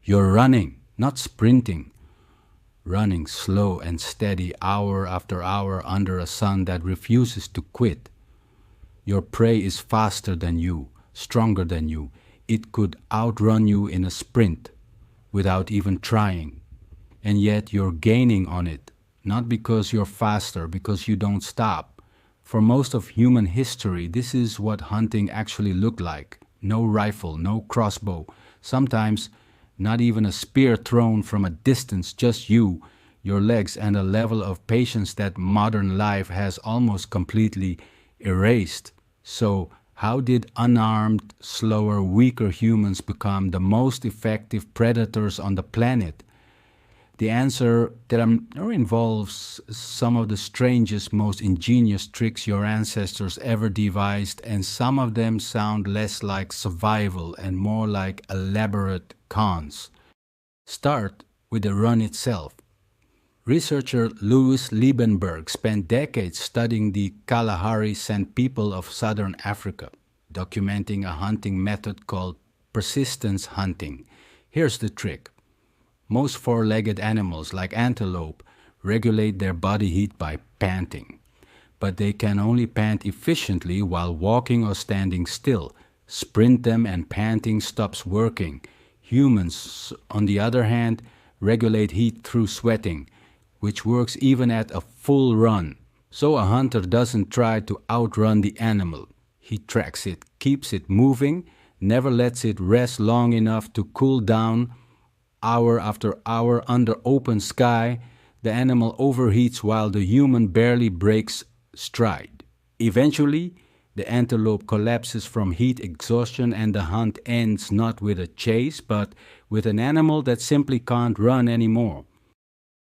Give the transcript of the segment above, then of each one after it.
You're running, not sprinting, running slow and steady hour after hour under a sun that refuses to quit. Your prey is faster than you, stronger than you. It could outrun you in a sprint without even trying. And yet you're gaining on it, not because you're faster, because you don't stop. For most of human history, this is what hunting actually looked like. No rifle, no crossbow, sometimes not even a spear thrown from a distance, just you, your legs, and a level of patience that modern life has almost completely erased. So, how did unarmed, slower, weaker humans become the most effective predators on the planet? The answer there involves some of the strangest, most ingenious tricks your ancestors ever devised, and some of them sound less like survival and more like elaborate cons. Start with the run itself. Researcher Louis Liebenberg spent decades studying the Kalahari Sand people of southern Africa, documenting a hunting method called persistence hunting. Here's the trick. Most four-legged animals, like antelope, regulate their body heat by panting. But they can only pant efficiently while walking or standing still. Sprint them and panting stops working. Humans, on the other hand, regulate heat through sweating, which works even at a full run. So a hunter doesn't try to outrun the animal. He tracks it, keeps it moving, never lets it rest long enough to cool down. Hour after hour under open sky, the animal overheats while the human barely breaks stride. Eventually, the antelope collapses from heat exhaustion and the hunt ends not with a chase, but with an animal that simply can't run anymore.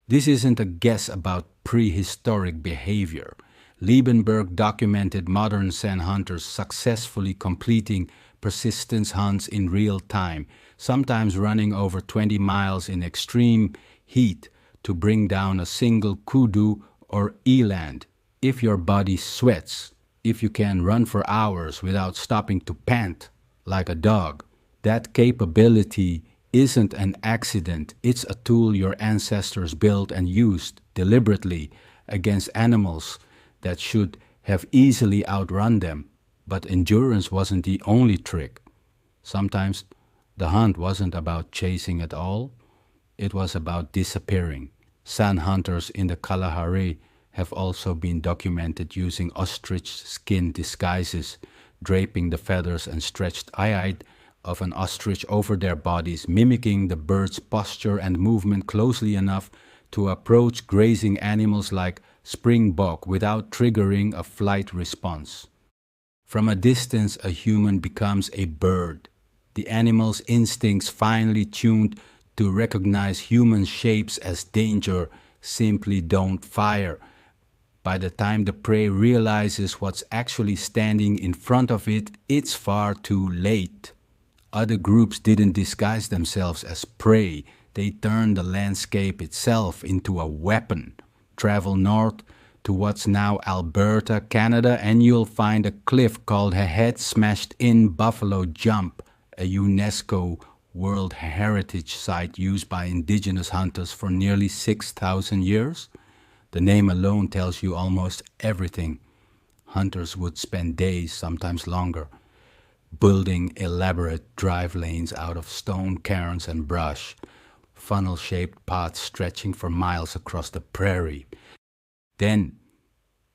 This isn't a guess about prehistoric behavior. Liebenberg documented modern sand hunters successfully completing persistence hunts in real time, sometimes running over 20 miles in extreme heat to bring down a single kudu or eland. If your body sweats, if you can run for hours without stopping to pant like a dog, that capability isn't an accident. It's a tool your ancestors built and used deliberately against animals that should have easily outrun them. But endurance wasn't the only trick. Sometimes the hunt wasn't about chasing at all. It was about disappearing. Sand hunters in the Kalahari have also been documented using ostrich skin disguises, draping the feathers and stretched hide of an ostrich over their bodies, mimicking the bird's posture and movement closely enough to approach grazing animals like springbok without triggering a flight response. From a distance, a human becomes a bird. The animal's instincts, finely tuned to recognize human shapes as danger, simply don't fire. By the time the prey realizes what's actually standing in front of it, it's far too late. Other groups didn't disguise themselves as prey. They turned the landscape itself into a weapon. Travel north to what's now Alberta, Canada, and you'll find a cliff called a head-smashed-in buffalo jump, a UNESCO World Heritage Site used by indigenous hunters for nearly 6,000 years. The name alone tells you almost everything. Hunters would spend days, sometimes longer, building elaborate drive lanes out of stone cairns and brush, funnel-shaped paths stretching for miles across the prairie. Then,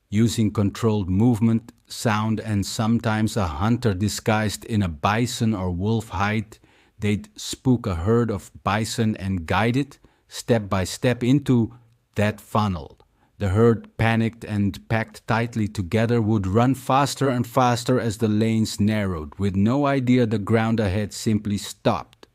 using controlled movement, sound, and sometimes a hunter disguised in a bison or wolf hide, they'd spook a herd of bison and guide it step by step into that funnel. The herd, panicked and packed tightly together, would run faster and faster as the lanes narrowed, with no idea the ground ahead simply stopped.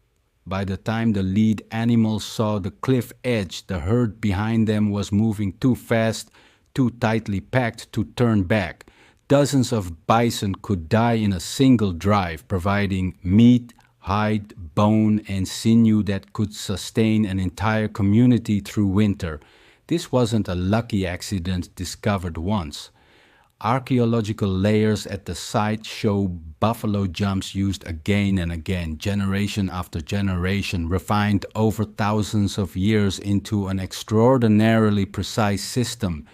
By the time the lead animal saw the cliff edge, the herd behind them was moving too fast, too tightly packed to turn back. Dozens of bison could die in a single drive, providing meat, hide, bone, and sinew that could sustain an entire community through winter. This wasn't a lucky accident discovered once. Archaeological layers at the site show buffalo jumps used again and again, generation after generation, refined over thousands of years into an extraordinarily precise system.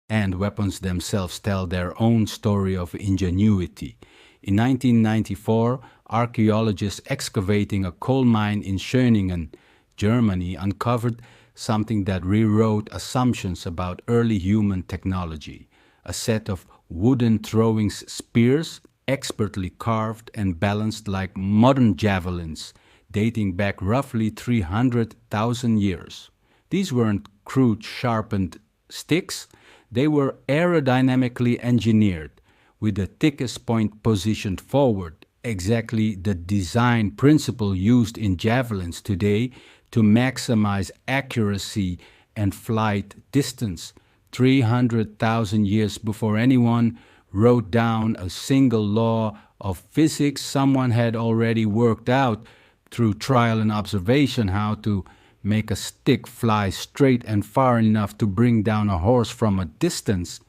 And weapons themselves tell their own story of ingenuity. In 1994, archaeologists excavating a coal mine in Schöningen, Germany, uncovered something that rewrote assumptions about early human technology. A set of wooden throwing spears, expertly carved and balanced like modern javelins, dating back roughly 300,000 years. These weren't crude, sharpened sticks. They were aerodynamically engineered, with the thickest point positioned forward, exactly the design principle used in javelins today to maximize accuracy and flight distance. 300,000 years before anyone wrote down a single law of physics, someone had already worked out through trial and observation how to make a stick fly straight and far enough to bring down a horse from a distance.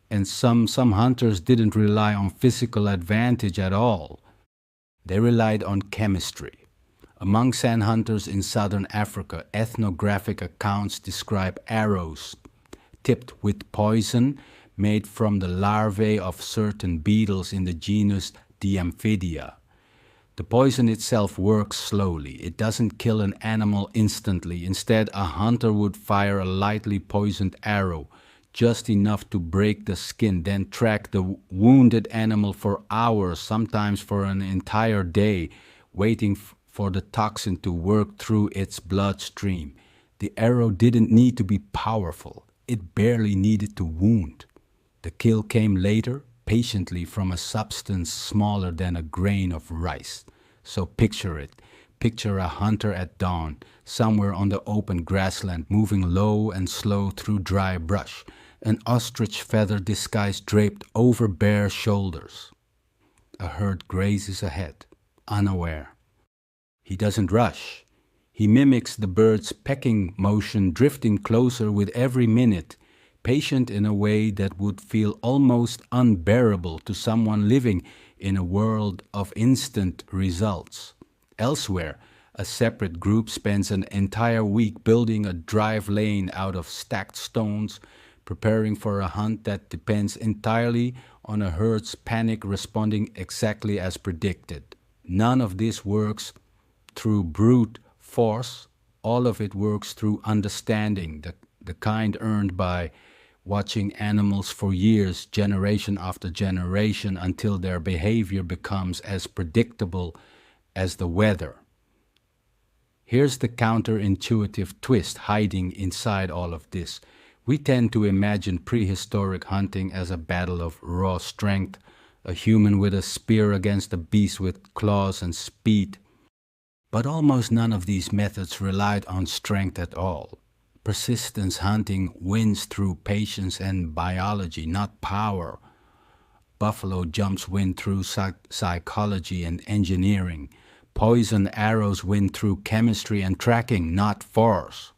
And some hunters didn't rely on physical advantage at all. They relied on chemistry. Among sand hunters in southern Africa, ethnographic accounts describe arrows tipped with poison made from the larvae of certain beetles in the genus Diamphidia. The poison itself works slowly. It doesn't kill an animal instantly. Instead, a hunter would fire a lightly poisoned arrow, just enough to break the skin, then track the wounded animal for hours, sometimes for an entire day, waiting for the toxin to work through its bloodstream. The arrow didn't need to be powerful. It barely needed to wound. The kill came later, patiently, from a substance smaller than a grain of rice. So picture it. Picture a hunter at dawn, somewhere on the open grassland, moving low and slow through dry brush, an ostrich feather disguise draped over bare shoulders. A herd grazes ahead, unaware. He doesn't rush. He mimics the bird's pecking motion, drifting closer with every minute, patient in a way that would feel almost unbearable to someone living in a world of instant results. Elsewhere, a separate group spends an entire week building a drive lane out of stacked stones, preparing for a hunt that depends entirely on a herd's panic responding exactly as predicted. None of this works through brute force. All of it works through understanding, the kind earned by watching animals for years, generation after generation, until their behavior becomes as predictable as the weather. Here's the counterintuitive twist hiding inside all of this. We tend to imagine prehistoric hunting as a battle of raw strength, a human with a spear against a beast with claws and speed. But almost none of these methods relied on strength at all. Persistence hunting wins through patience and biology, not power. Buffalo jumps win through psychology and engineering. Poison arrows win through chemistry and tracking, not force.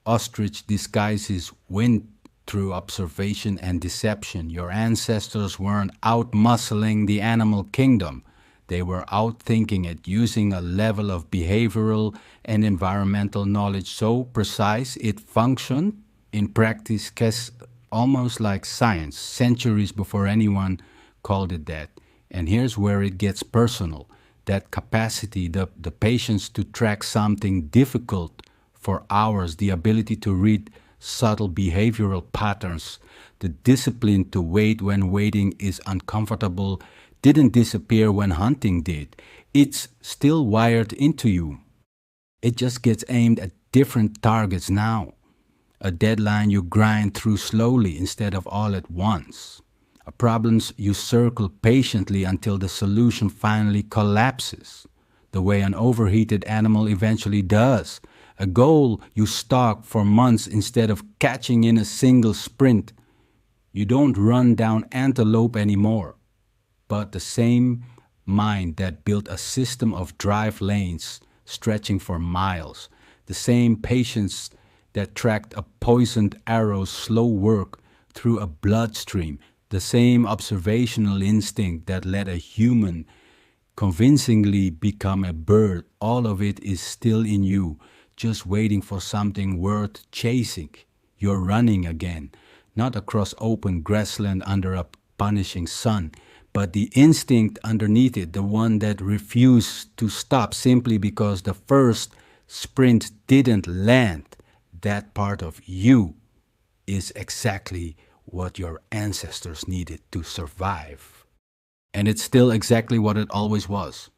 Ostrich disguises win through observation and deception. Your ancestors weren't out-muscling the animal kingdom. They were outthinking it, using a level of behavioral and environmental knowledge so precise it functioned in practice almost like science, centuries before anyone called it that. And here's where it gets personal. That capacity, the patience to track something difficult for hours, the ability to read subtle behavioral patterns, the discipline to wait when waiting is uncomfortable, didn't disappear when hunting did. It's still wired into you. It just gets aimed at different targets now. A deadline you grind through slowly instead of all at once. Problems you circle patiently until the solution finally collapses, the way an overheated animal eventually does. A goal you stalk for months instead of catching in a single sprint. You don't run down antelope anymore. But the same mind that built a system of drive lanes stretching for miles, the same patience that tracked a poisoned arrow's slow work through a bloodstream, The same observational instinct that let a human convincingly become a bird, all of it is still in you, just waiting for something worth chasing. You're running again, not across open grassland under a punishing sun, but the instinct underneath it, the one that refused to stop simply because the first sprint didn't land. That part of you is exactly what your ancestors needed to survive. And it's still exactly what it always was.